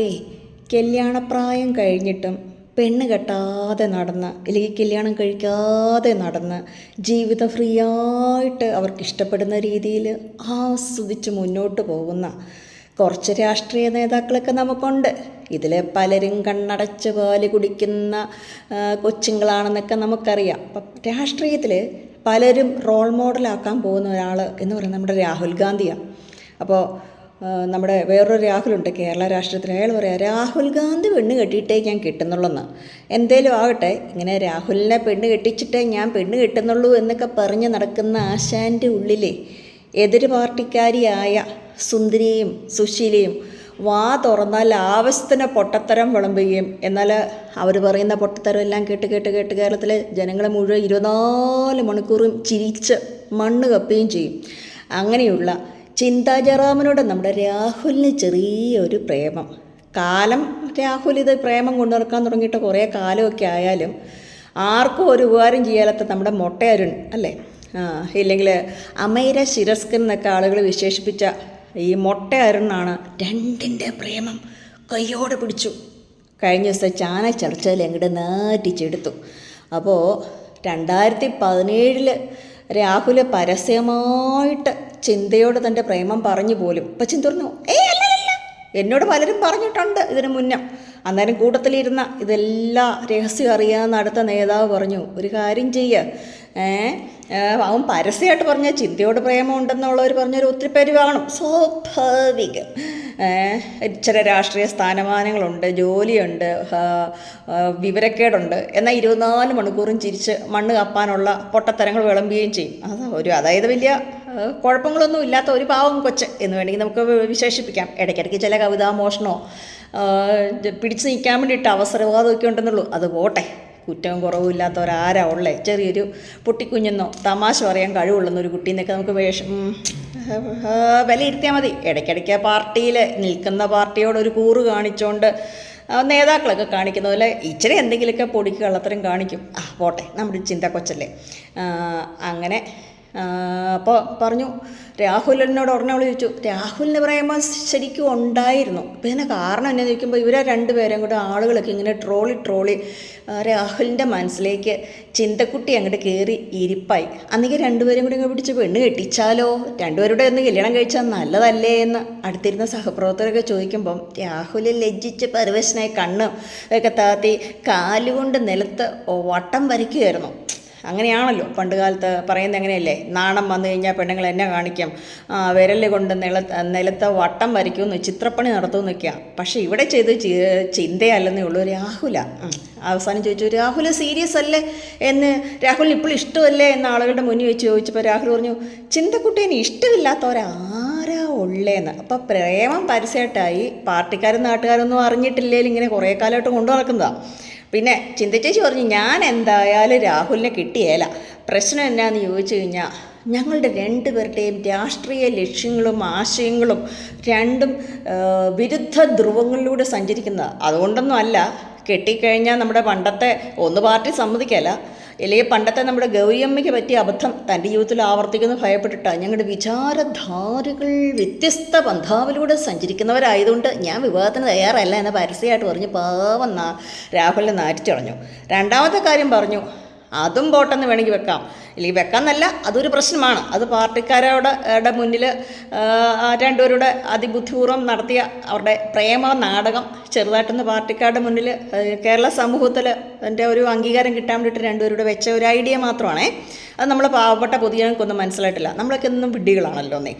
ഏയ് കല്യാണപ്രായം കഴിഞ്ഞിട്ടും പെണ്ണ് കെട്ടാതെ നടന്ന് അല്ലെങ്കിൽ കല്യാണം കഴിക്കാതെ നടന്ന് ജീവിതം ഫ്രീ ആയിട്ട് അവർക്ക് ഇഷ്ടപ്പെടുന്ന രീതിയിൽ ആസ്വദിച്ച് മുന്നോട്ട് പോകുന്ന കുറച്ച് രാഷ്ട്രീയ നേതാക്കളൊക്കെ നമുക്കുണ്ട്. ഇതിൽ പലരും കണ്ണടച്ച് പാല് കുടിക്കുന്ന കൊച്ചുങ്ങളാണെന്നൊക്കെ നമുക്കറിയാം. അപ്പം രാഷ്ട്രീയത്തിൽ പലരും റോൾ മോഡലാക്കാൻ പോകുന്ന ഒരാൾ എന്ന് പറയുന്നത് നമ്മുടെ രാഹുൽ ഗാന്ധിയാണ്. അപ്പോൾ നമ്മുടെ വേറൊരു രാഹുലുണ്ട് കേരള രാഷ്ട്രീയത്തിൽ. അയാൾ പറയാം, രാഹുൽ ഗാന്ധി പെണ്ണ് കെട്ടിയിട്ടേ ഞാൻ കെട്ടുന്നുള്ളെന്ന്. എന്തേലും ആകട്ടെ, ഇങ്ങനെ രാഹുലിനെ പെണ്ണ് കെട്ടിച്ചിട്ടേ ഞാൻ പെണ്ണ് കെട്ടുന്നുള്ളൂ എന്നൊക്കെ പറഞ്ഞ് നടക്കുന്ന ആശാൻ്റെ ഉള്ളിലെ എതിര് പാർട്ടിക്കാരിയായ സുന്ദരിയും സുശീലയും വാ തുറന്നാൽ ആവശ്യത്തിന് പൊട്ടത്തരം വിളമ്പുകയും എന്നാൽ അവർ പറയുന്ന പൊട്ടത്തരം എല്ലാം കേട്ട് കേട്ട് കേട്ട് കേരളത്തിലെ ജനങ്ങളെ മുഴുവൻ 24 മണിക്കൂറും ചിരിച്ച് മണ്ണ് കപ്പുകയും ചെയ്യും. അങ്ങനെയുള്ള ചിന്താ ജെറാമിനോട് നമ്മുടെ രാഹുലിന് ചെറിയൊരു പ്രേമം. കാലം രാഹുൽ ഇത് പ്രേമം കൊണ്ടു നടക്കാൻ തുടങ്ങിയിട്ട് കുറേ കാലമൊക്കെ ആയാലും ആർക്കും ഒരു ഉപകാരം ചെയ്യാത്ത നമ്മുടെ മൊട്ടയരുൺ അല്ലേ, ഇല്ലെങ്കിൽ അമൈര ശിരസ്കൻ എന്നൊക്കെ ആളുകൾ വിശേഷിപ്പിച്ച ഈ മൊട്ടയരുണാണ് രണ്ടിൻ്റെ പ്രേമം കയ്യോടെ പിടിച്ചു. കഴിഞ്ഞ ദിവസം ചാന ചർച്ചയിൽ അങ്ങോട്ട് നാറ്റിച്ചെടുത്തു. അപ്പോൾ 2017 രാഹുൽ പരസ്യമായിട്ട് ചിന്തയോട് തൻ്റെ പ്രേമം പറഞ്ഞു പോലും. ഇപ്പം ചിന്ത പറഞ്ഞു, അല്ല, എന്നോട് പലരും പറഞ്ഞിട്ടുണ്ട് ഇതിന് മുന്നേ. അന്നേരം കൂട്ടത്തിലിരുന്ന ഇതെല്ലാം രഹസ്യം അറിയാവുന്ന അടുത്ത നേതാവ് പറഞ്ഞു, ഒരു കാര്യം അവൻ പരസ്യമായിട്ട് പറഞ്ഞ ചിന്തയോട് പ്രേമം ഉണ്ടെന്നുള്ളവർ പറഞ്ഞൊരു ഒത്തിരി പേര് കാണും, സ്വാഭാവികം. ഇച്ചിരി രാഷ്ട്രീയ സ്ഥാനമാനങ്ങളുണ്ട്, ജോലിയുണ്ട്, വിവരക്കേടുണ്ട്, എന്നാൽ 24 മണിക്കൂറും ചിരിച്ച് മണ്ണ് കപ്പാനുള്ള പൊട്ടത്തരങ്ങൾ വിളമ്പുകയും ചെയ്യും. അതായത് വലിയ കുഴപ്പങ്ങളൊന്നും ഇല്ലാത്ത ഒരു പാവം കൊച്ച് എന്ന് വേണമെങ്കിൽ നമുക്ക് വിശേഷിപ്പിക്കാം. ഇടയ്ക്കിടയ്ക്ക് ചില കവിതാമോഷണമോ പിടിച്ചു നിൽക്കാൻ വേണ്ടിയിട്ട് അവസരവാദമൊക്കെ ഉണ്ടെന്നുള്ളൂ. അത് പോട്ടെ, കുറ്റവും കുറവും ഇല്ലാത്തവരാരാ ഉള്ളേ. ചെറിയൊരു പൊട്ടിക്കുഞ്ഞെന്നോ തമാശ പറയാൻ കഴിവുള്ളെന്നൊരു കുട്ടീന്നൊക്കെ നമുക്ക് വിലയിരുത്തിയാൽ മതി. ഇടയ്ക്കിടയ്ക്ക് പാർട്ടിയിൽ നിൽക്കുന്ന പാർട്ടിയോടൊരു കൂറ് കാണിച്ചുകൊണ്ട് നേതാക്കളൊക്കെ കാണിക്കുന്ന പോലെ ഇച്ചിരി എന്തെങ്കിലുമൊക്കെ പൊടിക്ക് കള്ളത്തരം കാണിക്കും. പോട്ടെ, നമ്മുടെ ചിന്ത കൊച്ചല്ലേ. അങ്ങനെ അപ്പോൾ പറഞ്ഞു, രാഹുലിനോട് ഉടനെ ചോദിച്ചു, രാഹുലിന് പറയുമ്പോൾ ശരിക്കും ഉണ്ടായിരുന്നു. അപ്പോൾ ഇതിന് കാരണം എന്നു ചോദിക്കുമ്പോൾ ഇവരെ രണ്ടുപേരും കൂടെ ആളുകളൊക്കെ ഇങ്ങനെ ട്രോളി രാഹുലിൻ്റെ മനസ്സിലേക്ക് ചിന്തക്കുട്ടി അങ്ങോട്ട് കയറി ഇരിപ്പായി. അന്നെങ്കിൽ രണ്ടുപേരും കൂടി ഇങ്ങനെ പിടിച്ച് പെണ്ണ് കെട്ടിച്ചാലോ, രണ്ടുപേരുടെ ഒന്ന് കല്യാണം കഴിച്ചാൽ നല്ലതല്ലേ എന്ന് അടുത്തിരുന്ന സഹപ്രവർത്തകരൊക്കെ ചോദിക്കുമ്പം രാഹുൽ ലജ്ജിച്ച് പരവശനായി കണ്ണ് ഒക്കെ താത്തി കാലുകൊണ്ട് നിലത്ത് വട്ടം വരയ്ക്കുകയായിരുന്നു. അങ്ങനെയാണല്ലോ പണ്ട് കാലത്ത് പറയുന്നത്, എങ്ങനെയല്ലേ, നാണം വന്നു കഴിഞ്ഞാൽ പെണ്ണുങ്ങൾ എന്നെ കാണിക്കും, വിരൽ കൊണ്ട് നിലത്ത് വട്ടം വരയ്ക്കുമെന്ന്, ചിത്രപ്പണി നടത്തുമെന്നൊക്കെയാണ്. പക്ഷേ ഇവിടെ ചെയ്ത് ചിന്തയല്ലെന്നേ ഉള്ളൂ. രാഹുല അവസാനം ചോദിച്ചു, രാഹുൽ സീരിയസ് അല്ലേ എന്ന്, രാഹുലിന് ഇപ്പോൾ ഇഷ്ടമല്ലേ എന്ന് ആളുകളുടെ മുന്നിൽ വെച്ച് ചോദിച്ചപ്പോൾ രാഹുൽ പറഞ്ഞു, ചിന്തക്കുട്ടീന് ഇഷ്ടമില്ലാത്തവരാരാ ഉള്ളേന്ന്. അപ്പോൾ പ്രേമം പരസ്യമായിട്ടായി. പാർട്ടിക്കാരും നാട്ടുകാരൊന്നും അറിഞ്ഞിട്ടില്ലേലും ഇങ്ങനെ കുറേ കാലമായിട്ട് കൊണ്ടു നടക്കുന്നതാണ്. പിന്നെ ചിന്തിച്ചേച്ചി പറഞ്ഞു, ഞാൻ എന്തായാലും രാഹുലിനെ കിട്ടിയേല. പ്രശ്നം എന്നാന്ന് ചോദിച്ചു കഴിഞ്ഞാൽ ഞങ്ങളുടെ രണ്ടുപേരുടെയും രാഷ്ട്രീയ ലക്ഷ്യങ്ങളും ആശയങ്ങളും രണ്ടും വിരുദ്ധ ധ്രുവങ്ങളിലൂടെ സഞ്ചരിക്കുന്നത്. അതുകൊണ്ടൊന്നും അല്ല, കെട്ടിക്കഴിഞ്ഞാൽ നമ്മുടെ പണ്ടത്തെ ഒന്ന് പാർട്ടി സമ്മതിക്കല, അല്ലെങ്കിൽ പണ്ടത്തെ നമ്മുടെ ഗൗരിയമ്മയ്ക്ക് പറ്റിയ അബദ്ധം തൻ്റെ ജീവിതത്തിൽ ആവർത്തിക്കുന്നത് ഭയപ്പെട്ടിട്ടാണ്. ഞങ്ങളുടെ വിചാരധാരകൾ വ്യത്യസ്ത പന്ഥാവിലൂടെ സഞ്ചരിക്കുന്നവരായതുകൊണ്ട് ഞാൻ വിവാഹത്തിന് തയ്യാറല്ല എന്ന് പരസ്യമായിട്ട് പറഞ്ഞു പാവം രാഹുലിനെ നാറ്റിച്ചളഞ്ഞു. രണ്ടാമത്തെ കാര്യം പറഞ്ഞു, അതും പോട്ടെന്ന് വേണമെങ്കിൽ വെക്കാം, ഇല്ലെങ്കിൽ വെക്കാമെന്നല്ല, അതൊരു പ്രശ്നമാണ്. അത് പാർട്ടിക്കാരുടെ മുന്നിൽ രണ്ടുപേരുടെ അതിബുദ്ധിപൂർവ്വം നടത്തിയ അവരുടെ പ്രേമ നാടകം ചെറുതായിട്ടൊന്ന് പാർട്ടിക്കാരുടെ മുന്നിൽ കേരള സമൂഹത്തിൽ അതിൻ്റെ ഒരു അംഗീകാരം കിട്ടാൻ വേണ്ടിയിട്ട് രണ്ടുപേരുടെ വെച്ച ഒരു ഐഡിയ മാത്രമാണേ. അത് നമ്മൾ പാവപ്പെട്ട പൊതുജനങ്ങൾക്കൊന്നും മനസ്സിലായിട്ടില്ല. നമ്മളൊക്കെ എന്നും വിഡ്ഢികളാണല്ലോ എന്നേ.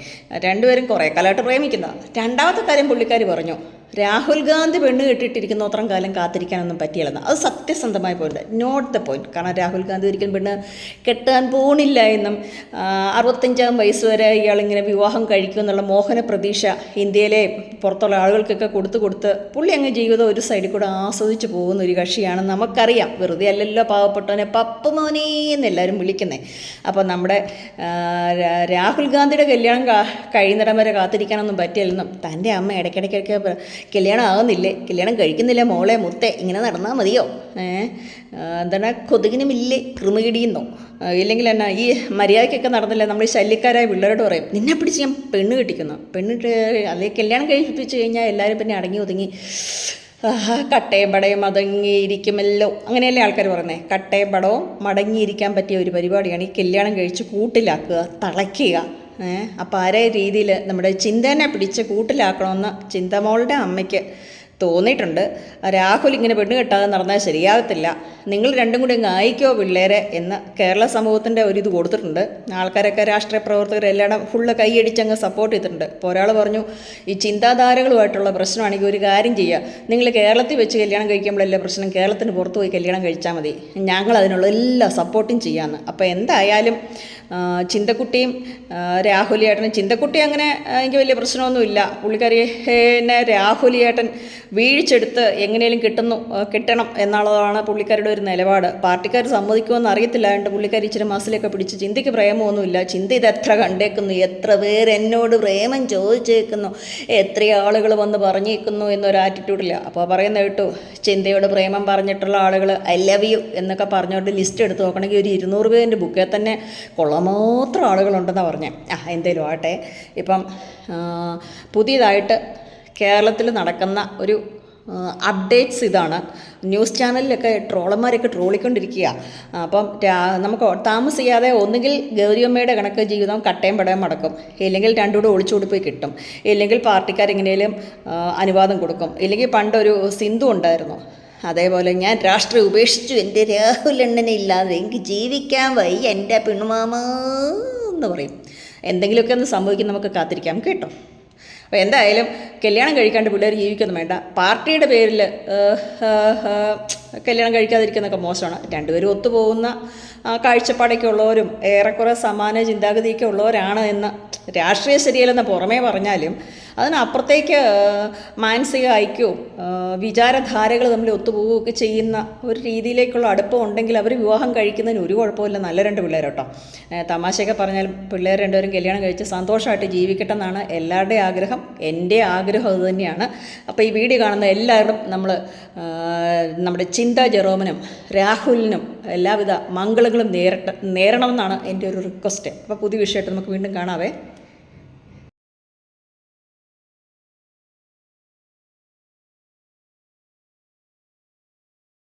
രണ്ടുപേരും കുറേ കാലമായിട്ട് പ്രേമിക്കുന്നതാണ്. രണ്ടാമത്തെ കാര്യം പുള്ളിക്കാരി പറഞ്ഞു, രാഹുൽ ഗാന്ധി പെണ്ണ് കെട്ടിയിട്ടിരിക്കുന്ന അത്രയും കാലം കാത്തിരിക്കാനൊന്നും പറ്റിയില്ലെന്ന്. അത് സത്യസന്ധമായ പോയിന്റ്, നോട്ട് ദ പോയിന്റ്. കാരണം രാഹുൽ ഗാന്ധി ഒരിക്കലും പെണ്ണ് കെട്ടാൻ പോണില്ല എന്നും 65 വയസ്സ് വരെ ഇയാളിങ്ങനെ വിവാഹം കഴിക്കും എന്നുള്ള മോഹന പ്രതീക്ഷ ഇന്ത്യയിലെ പുറത്തുള്ള ആളുകൾക്കൊക്കെ കൊടുത്ത് പുള്ളി അങ്ങ് ജീവിതം ഒരു സൈഡിൽ കൂടെ ആസ്വദിച്ച് പോകുന്ന ഒരു കക്ഷിയാണെന്ന് നമുക്കറിയാം. വെറുതെ അല്ലല്ലോ പാവപ്പെട്ടവനെ പപ്പു മോനെ എന്നെല്ലാവരും വിളിക്കുന്നത്. അപ്പോൾ നമ്മുടെ രാഹുൽ ഗാന്ധിയുടെ കല്യാണം കഴിയുന്നിടം വരെ കാത്തിരിക്കാനൊന്നും പറ്റില്ലെന്നും തൻ്റെ അമ്മ ഇടയ്ക്കിടയ്ക്കൊക്കെ കല്യാണം ആകുന്നില്ലേ, കല്യാണം കഴിക്കുന്നില്ല മോളെ മുത്തേ, ഇങ്ങനെ നടന്നാൽ മതിയോ, എന്താണ് കൊതുകിനുമില്ലേ കൃമികിടിയെന്നോ, ഇല്ലെങ്കിൽ എന്നാ ഈ മര്യാദയ്ക്കൊക്കെ നടന്നില്ല നമ്മൾ ശല്യക്കാരായ പിള്ളേരോട് പറയും നിന്നെ പിടിച്ച് ഞാൻ പെണ്ണ് കെട്ടിക്കുന്നു, പെണ്ണിട്ട് അല്ലെങ്കിൽ കല്യാണം കഴിപ്പിച്ച് കഴിഞ്ഞാൽ എല്ലാവരും പിന്നെ അടങ്ങി ഒതുങ്ങി കട്ടയും പടയും മടങ്ങിയിരിക്കുമല്ലോ, അങ്ങനെയല്ലേ ആൾക്കാർ പറയുന്നത്. കട്ടയും പടവും മടങ്ങിയിരിക്കാൻ പറ്റിയ ഒരു പരിപാടിയാണ് ഈ കല്യാണം കഴിച്ച് കൂട്ടിലാക്കുക, തളയ്ക്കുക. അപ്പോൾ ആരേ രീതിയിൽ നമ്മുടെ ചിന്തേനെ പിടിച്ച് കൂട്ടിലാക്കണമെന്ന് ചിന്തമോളുടെ അമ്മയ്ക്ക് തോന്നിയിട്ടുണ്ട്. രാഹുൽ ഇങ്ങനെ പെണ്ണ് കെട്ടാതെ നടന്നാൽ ശരിയാകത്തില്ല, നിങ്ങൾ രണ്ടും കൂടി അങ്ങ് അയക്കോ പിള്ളേരെ എന്ന് കേരള സമൂഹത്തിൻ്റെ ഒരിത് കൊടുത്തിട്ടുണ്ട്. ആൾക്കാരൊക്കെ രാഷ്ട്രീയ പ്രവർത്തകരെല്ലാം ഫുള്ള് കൈയടിച്ചങ്ങ് സപ്പോർട്ട് ചെയ്തിട്ടുണ്ട്. ഇപ്പോൾ ഒരാൾ പറഞ്ഞു ഈ ചിന്താധാരകളുമായിട്ടുള്ള പ്രശ്നമാണെങ്കിൽ ഒരു കാര്യം ചെയ്യുക, നിങ്ങൾ കേരളത്തിൽ വെച്ച് കല്യാണം കഴിക്കുമ്പോഴല്ലേ പ്രശ്നം, കേരളത്തിന് പുറത്ത് പോയി കല്യാണം കഴിച്ചാൽ മതി, ഞങ്ങൾ അതിനുള്ള എല്ലാ സപ്പോർട്ടും ചെയ്യാമെന്ന്. അപ്പോൾ എന്തായാലും ചിന്തക്കുട്ടിയും രാഹുലിയേട്ടനും, ചിന്തക്കുട്ടി അങ്ങനെ എനിക്ക് വലിയ പ്രശ്നമൊന്നുമില്ല, പുള്ളിക്കാരി എന്നെ രാഹുലിയേട്ടൻ വീഴ്ചെടുത്ത് എങ്ങനെയും കിട്ടണം എന്നുള്ളതാണ് പുള്ളിക്കാരുടെ ഒരു നിലപാട്. പാർട്ടിക്കാർ സമ്മതിക്കുമെന്ന് അറിയത്തില്ലാണ്ട് പുള്ളിക്കാരി ഇച്ചിരി മസിലൊക്കെ പിടിച്ച്, ചിന്തയ്ക്ക് പ്രേമമൊന്നുമില്ല, ചിന്ത ഇതെത്ര കണ്ടേക്കുന്നു, എത്ര പേര് എന്നോട് പ്രേമം ചോദിച്ചേക്കുന്നു, എത്ര ആളുകൾ വന്ന് പറഞ്ഞേക്കുന്നു എന്നൊരു ആറ്റിറ്റ്യൂഡില്ല. അപ്പോൾ പറയുന്ന കേട്ടു ചിന്തയോട് പ്രേമം പറഞ്ഞിട്ടുള്ള ആളുകൾ ഐ ലവ് യു എന്നൊക്കെ പറഞ്ഞുകൊണ്ട് ലിസ്റ്റ് എടുത്ത് നോക്കണമെങ്കിൽ ഒരു 200 പേരിൻ്റെ ബുക്കിൽ തന്നെ കൊള്ളമാത്രം ആളുകളുണ്ടെന്നാണ് പറഞ്ഞത്. എന്തേലും ആട്ടെ. ഇപ്പം പുതിയതായിട്ട് കേരളത്തിൽ നടക്കുന്ന ഒരു അപ്ഡേറ്റ്സ് ഇതാണ്. ന്യൂസ് ചാനലിലൊക്കെ ട്രോളന്മാരൊക്കെ ട്രോളിക്കൊണ്ടിരിക്കുക. അപ്പം നമുക്ക് താമസിയാതെ ഒന്നുകിൽ ഗൗരിയമ്മയുടെ കണക്ക് ജീവിതം കട്ടയും പടയും മടക്കും, ഇല്ലെങ്കിൽ രണ്ടുകൂടെ ഒളിച്ചോടി പോയി കിട്ടും, ഇല്ലെങ്കിൽ പാർട്ടിക്കാരെങ്ങനെയും അനുവാദം കൊടുക്കും, ഇല്ലെങ്കിൽ പണ്ടൊരു സിന്ധു ഉണ്ടായിരുന്നു, അതേപോലെ ഞാൻ രാഷ്ട്രീയം ഉപേക്ഷിച്ചു, എൻ്റെ രാഹുലണ്ണനെ ഇല്ലാതെ എനിക്ക് ജീവിക്കാൻ വയ്യ എൻ്റെ പെണ്ണുമാമ എന്ന് പറയും. എന്തെങ്കിലുമൊക്കെ ഒന്ന് സംഭവിക്കും, നമുക്ക് കാത്തിരിക്കാം കേട്ടോ. അപ്പോൾ എന്തായാലും കല്യാണം കഴിക്കാണ്ട് പിള്ളേർ ജീവിക്കൊന്നും വേണ്ട. പാർട്ടിയുടെ പേരിൽ കല്യാണം കഴിക്കാതിരിക്കുന്നതൊക്കെ മോശമാണ്. രണ്ടുപേരും ഒത്തുപോകുന്ന കാഴ്ചപ്പാടൊക്കെ ഉള്ളവരും ഏറെക്കുറെ സമാന ചിന്താഗതിയൊക്കെ ഉള്ളവരാണ് എന്ന് രാഷ്ട്രീയ ശരിയല്ലെന്ന് പുറമേ പറഞ്ഞാലും അതിനപ്പുറത്തേക്ക് മാനസിക ഐക്യവും വിചാരധാരകൾ തമ്മിൽ ഒത്തുപോവുകയൊക്കെ ചെയ്യുന്ന ഒരു രീതിയിലേക്കുള്ള അടുപ്പം ഉണ്ടെങ്കിൽ അവർ വിവാഹം കഴിക്കുന്നതിന് ഒരു കുഴപ്പമില്ല. നല്ല രണ്ട് പിള്ളേർ കേട്ടോ. തമാശയൊക്കെ പറഞ്ഞാൽ പിള്ളേർ രണ്ടുപേരും കല്യാണം കഴിച്ച് സന്തോഷമായിട്ട് ജീവിക്കട്ടെ എന്നാണ് എല്ലാവരുടെയും ആഗ്രഹം. എൻ്റെ ആഗ്രഹം അതുതന്നെയാണ്. അപ്പോൾ ഈ വീഡിയോ കാണുന്ന എല്ലാവരും നമ്മുടെ ചിന്ത ജെറോമിനും രാഹുലിനും എല്ലാവിധ മംഗളങ്ങളും നേരണമെന്നാണ് എൻ്റെ ഒരു റിക്വസ്റ്റ്. അപ്പോൾ പുതിയ വിഷയമായിട്ട് നമുക്ക് വീണ്ടും കാണാവേ.